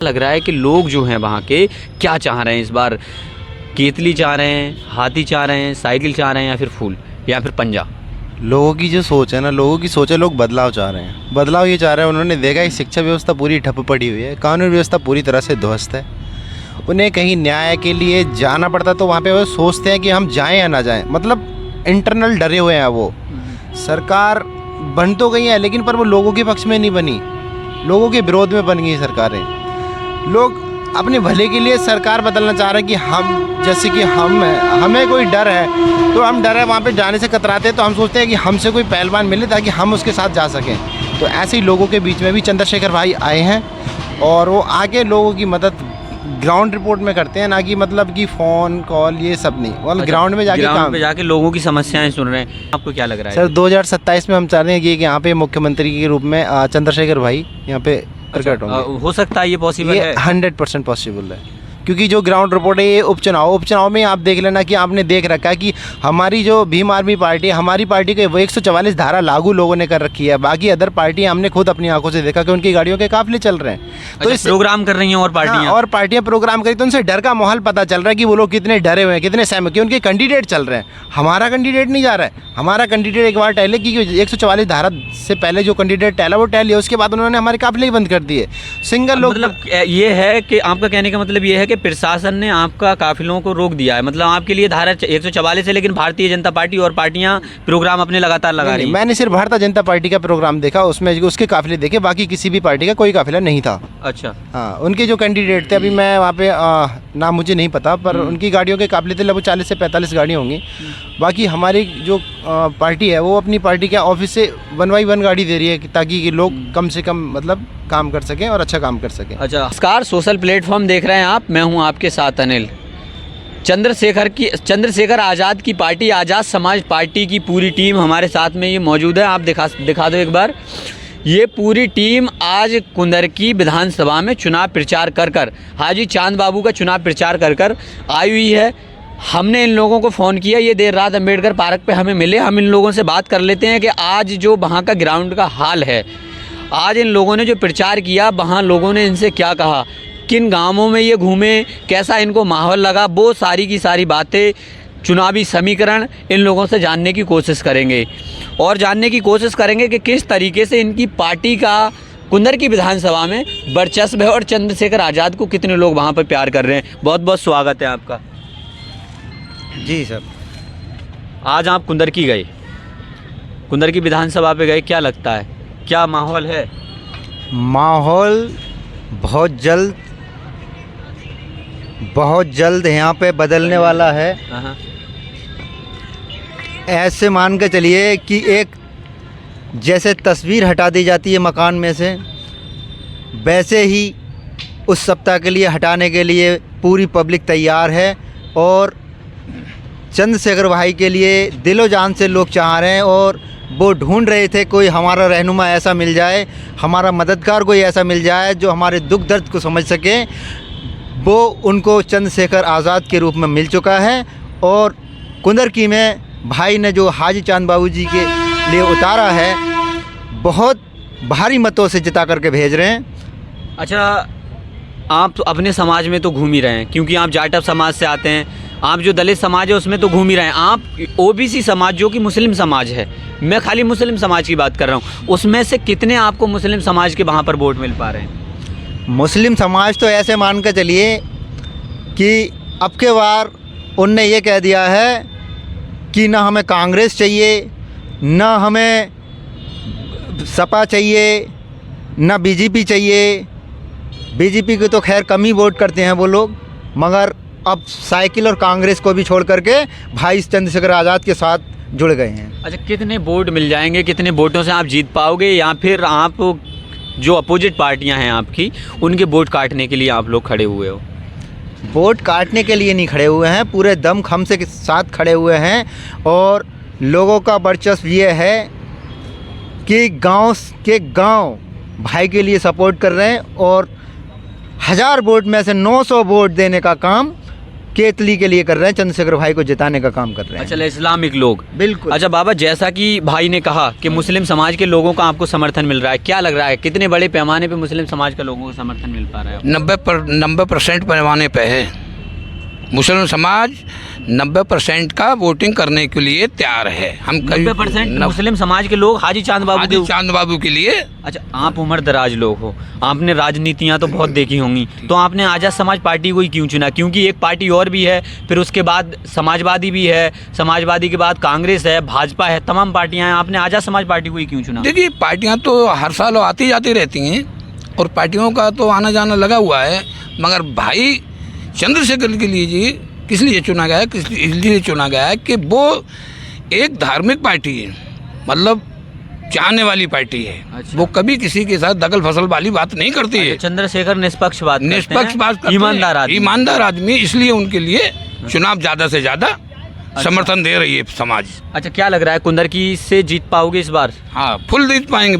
लग रहा है कि लोग जो हैं वहाँ के क्या चाह रहे हैं इस बार? केतली चाह रहे हैं, हाथी चाह रहे हैं, साइकिल चाह रहे हैं, या फिर फूल, या फिर पंजा? लोगों की जो सोच है ना, लोगों की सोच है, लोग बदलाव चाह रहे हैं। बदलाव ये चाह रहे हैं, उन्होंने देखा कि शिक्षा व्यवस्था पूरी ठप पड़ी हुई है, कानून व्यवस्था पूरी तरह से ध्वस्त है। उन्हें कहीं न्याय के लिए जाना पड़ता तो वहाँ पे वो सोचते हैं कि हम जाएं या ना जाएं, मतलब इंटरनल डरे हुए हैं वो। सरकार बन तो गई है लेकिन पर वो लोगों के पक्ष में नहीं बनी, लोगों के विरोध में बन गई सरकारें। लोग अपने भले के लिए सरकार बदलना चाह रहे हैं कि हम, जैसे कि हम हैं, हमें कोई डर है तो हम डर है वहाँ पे जाने से कतराते हैं, तो हम सोचते हैं कि हमसे कोई पहलवान मिले ताकि हम उसके साथ जा सकें। तो ऐसे ही लोगों के बीच में भी चंद्रशेखर भाई आए हैं और वो आगे लोगों की मदद ग्राउंड रिपोर्ट में करते हैं, ना कि मतलब कि फ़ोन कॉल ये सब नहीं, मतलब ग्राउंड में जाके ग्राउंड पे जाके लोगों की समस्याएं सुन रहे हैं। आपको क्या लग रहा है सर 2027 में हम चाह रहे हैं कि यहाँ पे मुख्यमंत्री के रूप में चंद्रशेखर भाई यहाँ पे प्रकट होंगे। हो सकता है ये पॉसिबल है? 100% पॉसिबल है, क्योंकि जो ग्राउंड रिपोर्ट है ये उपचुनाव में आप देख लेना कि आपने देख रखा है कि हमारी जो भीम आर्मी पार्टी है, हमारी पार्टी के वो 144 धारा लागू लोगों ने कर रखी है। बाकी अदर पार्टियां हमने खुद अपनी आंखों से देखा कि उनकी गाड़ियों के काफिले चल रहे हैं। तो इस प्रोग्राम कर रही हैं और पार्टियां, हाँ, और पार्टियां प्रोग्राम करी तो उनसे डर का माहौल पता चल रहा है कि वो लोग कितने डरे हुए हैं, कितने सहमत, कि उनके कैंडिडेट चल रहे हैं। हमारा कैंडिडेट नहीं जा रहा है, हमारा कैंडिडेट एक बार टहले कि 144 धारा से पहले जो कैंडिडेट टहला वो टहल लिया, उसके बाद उन्होंने हमारे काफिले ही बंद कर दिए। सिंगल लोग, मतलब ये है कि आपका कहने का मतलब ये है कि प्रशासन ने आपका काफिलों को रोक दिया है, मतलब आपके लिए धारा 144 है, लेकिन भारतीय जनता पार्टी और पार्टियां प्रोग्राम अपने लगातार लगा रही हैं। मैंने सिर्फ भारतीय जनता पार्टी का प्रोग्राम देखा, उसमें उसके काफिले देखे, बाकी किसी भी पार्टी का कोई काफिला नहीं था। अच्छा, हाँ, उनके जो कैंडिडेट थे, अभी मैं वहाँ पे नाम मुझे नहीं पता, पर उनकी गाड़ियों के काफिले थे लगभग 40 से 45 गाड़ियाँ होंगी। बाकी हमारी जो पार्टी है वो अपनी पार्टी के ऑफिस से 1 बाई 1 गाड़ी दे रही है ताकि कि लोग कम से कम मतलब काम कर सकें और अच्छा काम कर सकें। अच्छा, नमस्कार, सोशल प्लेटफॉर्म देख रहे हैं आप, मैं हूं आपके साथ अनिल। चंद्रशेखर आज़ाद की पार्टी, आज़ाद समाज पार्टी की पूरी टीम हमारे साथ में ये मौजूद है। आप दिखा दो एक बार। ये पूरी टीम आज कुंदरकी विधानसभा में चुनाव प्रचार कर हाजी चांद बाबू का चुनाव प्रचार कर आई हुई है। हमने इन लोगों को फ़ोन किया, ये देर रात अम्बेडकर पार्क पे हमें मिले। हम इन लोगों से बात कर लेते हैं कि आज जो वहाँ का ग्राउंड का हाल है, आज इन लोगों ने जो प्रचार किया, वहाँ लोगों ने इनसे क्या कहा, किन गांवों में ये घूमे, कैसा इनको माहौल लगा, वो सारी की सारी बातें, चुनावी समीकरण इन लोगों से जानने की कोशिश करेंगे और जानने की कोशिश करेंगे कि किस तरीके से इनकी पार्टी का कुंदरकी विधानसभा में वर्चस्व है और चंद्रशेखर आज़ाद को कितने लोग वहाँ पर प्यार कर रहे हैं। बहुत बहुत स्वागत है आपका। जी सर, आज आप कुंदरकी गए, कुंदरकी विधानसभा पे गए, क्या लगता है, क्या माहौल है? माहौल बहुत जल्द यहाँ पे बदलने वाला है। ऐसे मान के चलिए कि एक जैसे तस्वीर हटा दी जाती है मकान में से, वैसे ही उस सप्ताह के लिए हटाने के लिए पूरी पब्लिक तैयार है। और चंद्रशेखर भाई के लिए दिलो जान से लोग चाह रहे हैं और वो ढूंढ रहे थे कोई हमारा रहनुमा ऐसा मिल जाए, हमारा मददगार कोई ऐसा मिल जाए जो हमारे दुख दर्द को समझ सके। वो उनको चंद्रशेखर आज़ाद के रूप में मिल चुका है और कुंदरकी में भाई ने जो हाजी चांद बाबू जी के लिए उतारा है, बहुत भारी मतों से जिता करके भेज रहे हैं। अच्छा, आप तो अपने समाज में तो घूम ही रहे हैं, क्योंकि आप जाटव समाज से आते हैं, आप जो दलित समाज है उसमें तो घूम ही रहे हैं। आप ओबीसी समाज जो कि मुस्लिम समाज है, मैं खाली मुस्लिम समाज की बात कर रहा हूँ, उसमें से कितने आपको मुस्लिम समाज के वहाँ पर वोट मिल पा रहे हैं? मुस्लिम समाज तो ऐसे मान कर चलिए कि अब के बार उनने ये कह दिया है कि ना हमें कांग्रेस चाहिए, ना हमें सपा चाहिए, ना बीजेपी चाहिए। बीजेपी के तो खैर कम ही वोट करते हैं वो लोग, मगर अब साइकिल और कांग्रेस को भी छोड़ करके भाई चंद्रशेखर आज़ाद के साथ जुड़ गए हैं। अच्छा, कितने वोट मिल जाएंगे, कितने वोटों से आप जीत पाओगे, या फिर आप जो अपोजिट पार्टियां हैं आपकी, उनके वोट काटने के लिए आप लोग खड़े हुए हो? वोट काटने के लिए नहीं खड़े हुए हैं, पूरे दम खम से साथ खड़े हुए हैं। और लोगों का वर्चस्व ये है कि गांव भाई के लिए सपोर्ट कर रहे हैं और 1000 वोट में से 900 वोट देने का काम केतली के लिए कर रहे हैं, चंद्रशेखर भाई को जिताने का काम कर रहे हैं। अच्छा, इस्लामिक लोग। बिल्कुल। अच्छा बाबा, जैसा कि भाई ने कहा कि मुस्लिम समाज के लोगों का आपको समर्थन मिल रहा है, क्या लग रहा है कितने बड़े पैमाने पे मुस्लिम समाज के लोगों को समर्थन मिल पा रहा है? 90% पैमाने पे है। मुस्लिम समाज 90% का वोटिंग करने के लिए तैयार है। हम 90% मुस्लिम समाज के लोग हाजी चांद बाबू के लिए। अच्छा, आप उम्र दराज लोग हो, आपने राजनीतियाँ तो बहुत देखी होंगी, तो आपने आज़ाद समाज पार्टी को ही क्यों चुना? क्योंकि एक पार्टी और भी है, फिर उसके बाद समाजवादी भी है, समाजवादी के बाद कांग्रेस है, भाजपा है, तमाम पार्टियाँ हैं, आपने आज़ाद समाज पार्टी को ही क्यों चुना? देखिए, पार्टियां तो हर साल आती जाती रहती हैं और पार्टियों का तो आना जाना लगा हुआ है, मगर भाई चंद्रशेखर के लिए जी किस लिए चुना गया है? इसलिए चुना गया है कि वो एक धार्मिक पार्टी है, मतलब चाहने वाली पार्टी है। अच्छा। वो कभी किसी के साथ दखल फसल वाली बात नहीं करती है। चंद्रशेखर निष्पक्ष बात करते हैं, करते हैं, ईमानदार आदमी, इसलिए उनके लिए चुनाव ज़्यादा से ज़्यादा समर्थन दे रही है समाज। अच्छा, क्या लग रहा है कुंदरकी से जीत पाओगे इस बार? हाँ, फुल जीत पाएंगे,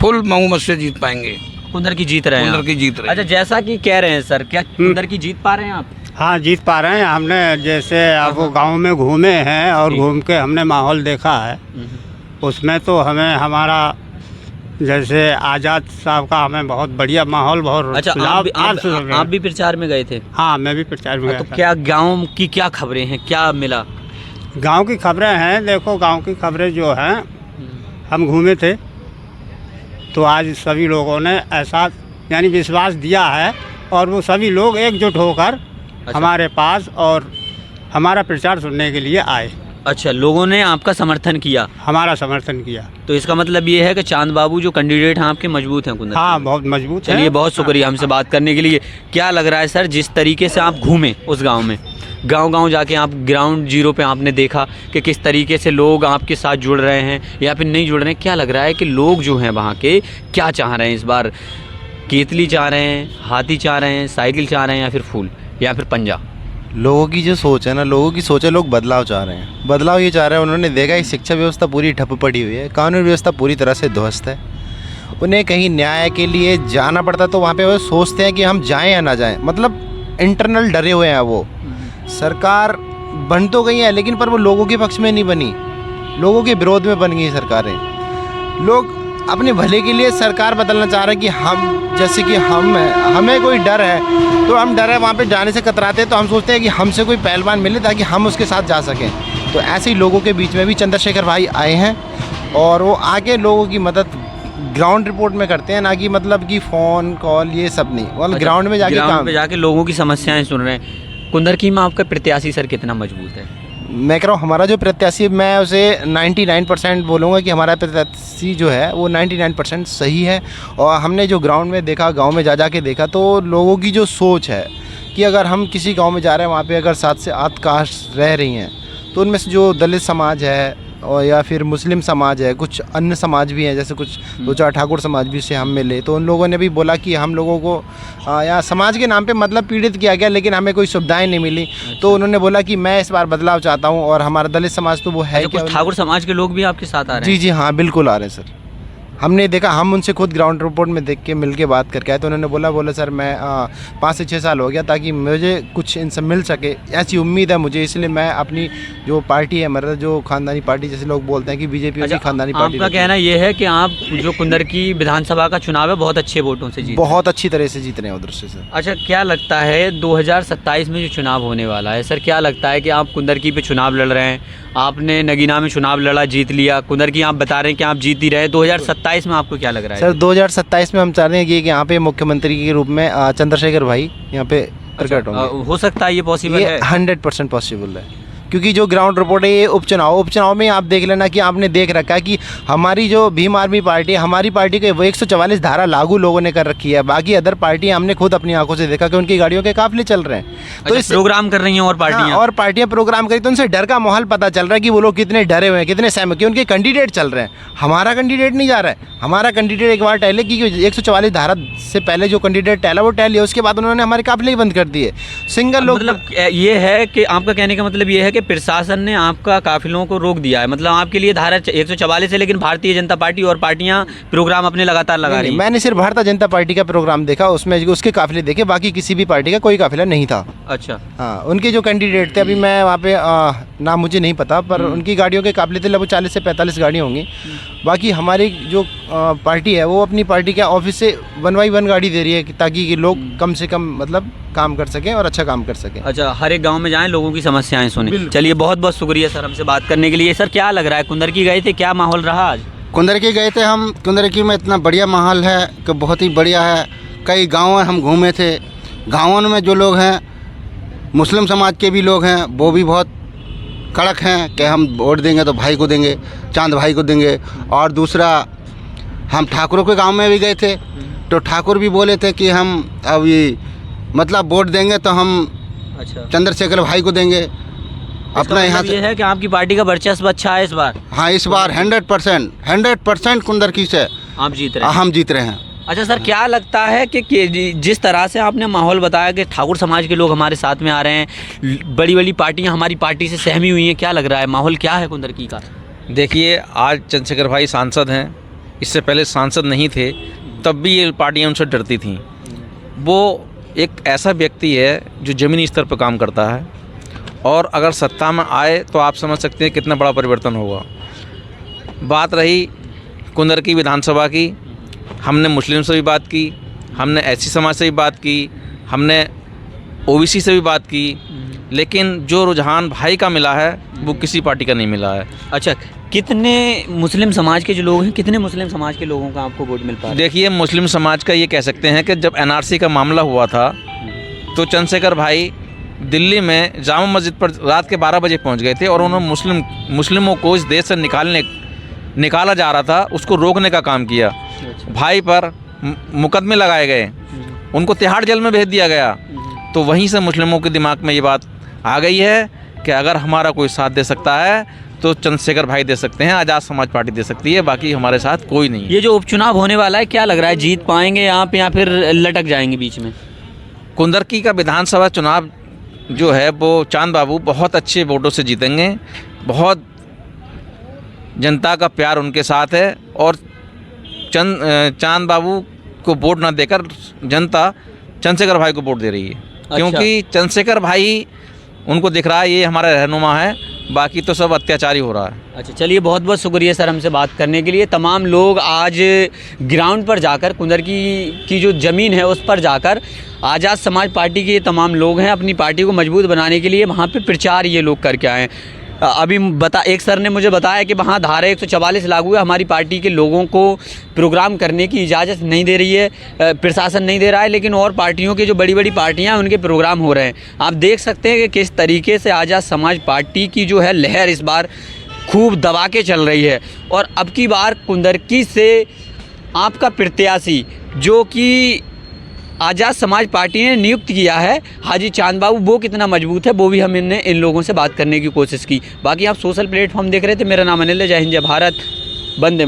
फुल बहुमत से जीत पाएंगे। कुंदरकी जीत रहे हैं? कुंदरकी जीत रहे हैं। अच्छा, जैसा कि कह रहे हैं सर, क्या कुंदरकी जीत पा रहे हैं आप? हाँ, जीत पा रहे हैं। हमने जैसे अब गांव में घूमे हैं और घूम के हमने माहौल देखा है, उसमें तो हमें हमारा जैसे आज़ाद साहब का हमें बहुत बढ़िया माहौल, बहुत अच्छा, आप भी प्रचार में गए थे? हाँ, मैं भी प्रचार में गया तो था। क्या गांव की क्या खबरें हैं, क्या मिला? गांव की खबरें हैं, देखो गांव की खबरें जो हैं, हम घूमे थे तो आज सभी लोगों ने ऐसा यानी विश्वास दिया है और वो सभी लोग एकजुट होकर हमारे पास और हमारा प्रचार सुनने के लिए आए। अच्छा, लोगों ने आपका समर्थन किया? हमारा समर्थन किया। तो इसका मतलब ये है कि चांद बाबू जो कैंडिडेट हैं आपके मजबूत हैं कुंदरकी? हाँ, बहुत मजबूत है। चलिए, बहुत शुक्रिया हमसे बात करने के लिए। क्या लग रहा है सर, जिस तरीके से आप घूमे उस गांव में, गांव जाके आप ग्राउंड जीरो पे आपने देखा कि किस तरीके से लोग आपके साथ जुड़ रहे हैं या फिर नहीं जुड़ रहे हैं, क्या लग रहा है कि लोग जो हैं वहाँ के क्या चाह रहे हैं इस बार? केतली चाह रहे हैं, हाथी चाह रहे हैं, साइकिल चाह रहे हैं, या फिर फूल, या फिर पंजा? लोगों की जो सोच है ना, लोगों की सोच है, लोग बदलाव चाह रहे हैं। बदलाव ये चाह रहे हैं, उन्होंने देखा कि शिक्षा व्यवस्था पूरी ठप पड़ी हुई है, कानून व्यवस्था पूरी तरह से ध्वस्त है। उन्हें कहीं न्याय के लिए जाना पड़ता तो वहाँ पे वो सोचते हैं कि हम जाएं या ना जाएं, मतलब इंटरनल डरे हुए हैं वो। सरकार बन तो गई है लेकिन पर वो लोगों के पक्ष में नहीं बनी, लोगों के विरोध में बन गई सरकारें। लोग अपने भले के लिए सरकार बदलना चाह रहे हैं कि हम, जैसे कि हम हैं, हमें कोई डर है तो हम डर है वहाँ पे जाने से कतराते हैं, तो हम सोचते हैं कि हमसे कोई पहलवान मिले ताकि हम उसके साथ जा सकें। तो ऐसे ही लोगों के बीच में भी चंद्रशेखर भाई आए हैं और वो आगे लोगों की मदद ग्राउंड रिपोर्ट में करते हैं, ना कि मतलब कि फ़ोन कॉल ये सब नहीं, मतलब ग्राउंड में जाके लोगों की समस्याएं सुन रहे हैं। कुंदरकी में आपका प्रत्याशी सर कितना मजबूत है? मैं कह रहा हूँ हमारा जो प्रत्याशी, मैं उसे 99% बोलूँगा कि हमारा प्रत्याशी जो है वो 99% सही है। और हमने जो ग्राउंड में देखा, गांव में जा के देखा, तो लोगों की जो सोच है कि अगर हम किसी गांव में जा रहे हैं, वहाँ पे अगर 7 से 8 कास्ट रह रही हैं, तो उनमें से जो दलित समाज है और या फिर मुस्लिम समाज है, कुछ अन्य समाज भी हैं, जैसे कुछ 2-4 ठाकुर समाज भी से हम मिले, तो उन लोगों ने भी बोला कि हम लोगों को या समाज के नाम पे मतलब पीड़ित किया गया लेकिन हमें कोई सुविधाएं नहीं मिली। तो उन्होंने बोला कि मैं इस बार बदलाव चाहता हूं और हमारा दलित समाज तो वो है। कुछ ठाकुर समाज के लोग भी आपके साथ आ रहे हैं? जी हाँ, बिल्कुल आ रहे हैं सर। हमने देखा, हम उनसे खुद ग्राउंड रिपोर्ट में देख के मिल के बात करके आए, तो उन्होंने बोला सर मैं 5 से 6 साल हो गया ताकि मुझे कुछ इनसे मिल सके, ऐसी उम्मीद है मुझे, इसलिए मैं अपनी जो पार्टी है, मतलब जो खानदानी पार्टी जैसे लोग बोलते हैं कि बीजेपी की खानदानी पार्टी। आपका कहना ये है कि आप जो कुंदरकी विधानसभा का चुनाव है बहुत अच्छे वोटों से जीते, बहुत अच्छी तरह से जीत रहे हैं उधर से सर। अच्छा, क्या लगता है 2027 में जो चुनाव होने वाला है सर, क्या लगता है कि आप कुंदरकी पे चुनाव लड़ रहे हैं, आपने नगीना में चुनाव लड़ा, जीत लिया, कुंदरकी आप बता रहे हैं कि आप जीत ही रहे, 2027 में आपको क्या लग रहा है? सर 2027 में हम चाह रहे हैं कि यहाँ पे मुख्यमंत्री के रूप में चंद्रशेखर भाई यहाँ पे प्रकट होंगे। हो सकता है ये पॉसिबल है? 100% पॉसिबल है, क्योंकि जो ग्राउंड रिपोर्ट है ये उपचुनाव में आप देख लेना कि आपने देख रखा है कि हमारी जो भीम आर्मी पार्टी है, हमारी पार्टी के वो 144 धारा लागू लोगों ने कर रखी है, बाकी अदर पार्टियां हमने खुद अपनी आंखों से देखा कि उनकी गाड़ियों के काफिले चल रहे हैं। तो इस प्रोग्राम कर रही हैं और पार्टियां, हाँ, और पार्टियां प्रोग्राम करी, तो उनसे डर का माहौल पता चल रहा है कि वो लोग कितने डरे हुए हैं, कितने सहमत, कि उनके कैंडिडेट चल रहे हैं। हमारा कैंडिडेट नहीं जा रहा है, हमारा कैंडिडेट एक बार टहले कि 144 धारा से पहले जो कैंडिडेट टहला वो टहल लिया, उसके बाद उन्होंने हमारे काफिले ही बंद कर दिए। सिंगल लोग, मतलब ये है कि आपका कहने का मतलब ये है कि प्रशासन ने आपका काफिलों को रोक दिया है, मतलब आपके लिए धारा 144 है, लेकिन भारतीय जनता पार्टी और पार्टियां प्रोग्राम अपने लगातार लगा रही हैं। मैंने सिर्फ भारतीय जनता पार्टी का प्रोग्राम देखा, उसमें उसके काफिले देखे, बाकी किसी भी पार्टी का कोई काफिला नहीं था। अच्छा। हाँ, उनके जो कैंडिडेट थे, अभी मैं वहाँ पे नाम मुझे नहीं पता, पर उनकी गाड़ियों के काफिले थे लगभग 40 से 45 गाड़ियाँ होंगी। बाकी हमारी जो पार्टी है वो अपनी पार्टी के ऑफिस से 1 बाई 1 गाड़ी दे रही है ताकि कि लोग कम से कम मतलब काम कर सकें और अच्छा काम कर सकें। अच्छा, हर एक गांव में जाएं, लोगों की समस्याएं सुनें। चलिए, बहुत बहुत शुक्रिया सर हमसे बात करने के लिए। सर, क्या लग रहा है, कुंदरकी गए थे, क्या माहौल रहा आज? कुंदरकी गए थे हम। कुंदरकी में इतना बढ़िया माहौल है कि बहुत ही बढ़िया है। कई गाँव हम घूमे थे, गाँवों में जो लोग हैं मुस्लिम समाज के भी लोग हैं, वो भी बहुत कड़क हैं कि हम वोट देंगे तो भाई को देंगे, चांद भाई को देंगे। और दूसरा, हम ठाकुरों के गांव में भी गए थे, तो ठाकुर भी बोले थे कि हम अब ये मतलब वोट देंगे तो हम अच्छा, चंद्रशेखर भाई को देंगे। अपना यहाँ ये से है कि आपकी पार्टी का वर्चस्व अच्छा है इस बार, हाँ, इस बार 100% कुंदरकी से आप जीत रहे हैं। हम जीत रहे हैं। अच्छा सर, क्या लगता है कि जिस तरह से आपने माहौल बताया कि ठाकुर समाज के लोग हमारे साथ में आ रहे हैं, बड़ी बड़ी पार्टियां हमारी पार्टी से सहमी हुई हैं, क्या लग रहा है माहौल क्या है कुंदरकी का? देखिए, आज चंद्रशेखर भाई सांसद हैं, इससे पहले सांसद नहीं थे, तब भी ये पार्टियां उनसे डरती थीं। वो एक ऐसा व्यक्ति है जो ज़मीनी स्तर पर काम करता है, और अगर सत्ता में आए तो आप समझ सकते हैं कितना बड़ा परिवर्तन होगा। बात रही कुंदरकी विधानसभा की, हमने मुस्लिम से भी बात की, हमने एससी समाज से भी बात की, हमने ओबीसी से भी बात की, लेकिन जो रुझान भाई का मिला है वो किसी पार्टी का नहीं मिला है। अच्छा, कितने मुस्लिम समाज के जो लोग हैं, कितने मुस्लिम समाज के लोगों का आपको वोट मिल पा रहा है? देखिए, मुस्लिम समाज का ये कह सकते हैं कि जब एनआरसी का मामला हुआ था तो चंद्रशेखर भाई दिल्ली में जामा मस्जिद पर रात के 12 बजे पहुंच गए थे, और उन्होंने मुस्लिमों को इस देश से निकाला जा रहा था, उसको रोकने का काम किया। भाई पर मुकदमे लगाए गए, उनको तिहाड़ जेल में भेज दिया गया। तो वहीं से मुस्लिमों के दिमाग में ये बात आ गई है कि अगर हमारा कोई साथ दे सकता है तो चंद्रशेखर भाई दे सकते हैं, आज़ाद समाज पार्टी दे सकती है, बाकी हमारे साथ कोई नहीं है। ये जो उपचुनाव होने वाला है, क्या लग रहा है, जीत पाएंगे आप या फिर लटक जाएंगे बीच में? कुंदरकी का विधानसभा चुनाव जो है वो चांद बाबू बहुत अच्छे वोटों से जीतेंगे। बहुत जनता का प्यार उनके साथ है, और चांद बाबू को वोट ना देकर जनता चंद्रशेखर भाई को वोट दे रही है। अच्छा। क्योंकि चंद्रशेखर भाई उनको दिख रहा है ये हमारा रहनुमा है, बाकी तो सब अत्याचारी हो रहा है। अच्छा, चलिए, बहुत बहुत शुक्रिया सर हमसे बात करने के लिए। तमाम लोग आज ग्राउंड पर जाकर, कुंदरकी की जो ज़मीन है उस पर जाकर, आज़ाद समाज पार्टी के ये तमाम लोग हैं, अपनी पार्टी को मजबूत बनाने के लिए वहाँ पे प्रचार ये लोग करके आए हैं। अभी एक सर ने मुझे बताया कि वहाँ धारा 144 लागू है, हमारी पार्टी के लोगों को प्रोग्राम करने की इजाज़त नहीं दे रही है, प्रशासन नहीं दे रहा है, लेकिन और पार्टियों के जो बड़ी बड़ी पार्टियां हैं उनके प्रोग्राम हो रहे हैं। आप देख सकते हैं कि किस तरीके से आज़ाद समाज पार्टी की जो है लहर इस बार खूब दबा के चल रही है। और अब की बार कुंदरकी से आपका प्रत्याशी जो कि आज़ाद समाज पार्टी ने नियुक्त किया है, हाजी चांद बाबू, वो कितना मजबूत है वो भी हमने इन लोगों से बात करने की कोशिश की। बाकी आप सोशल प्लेटफॉर्म देख रहे थे। मेरा नाम अनिल है। जय हिंद, जय भारत, वंदे मातरम।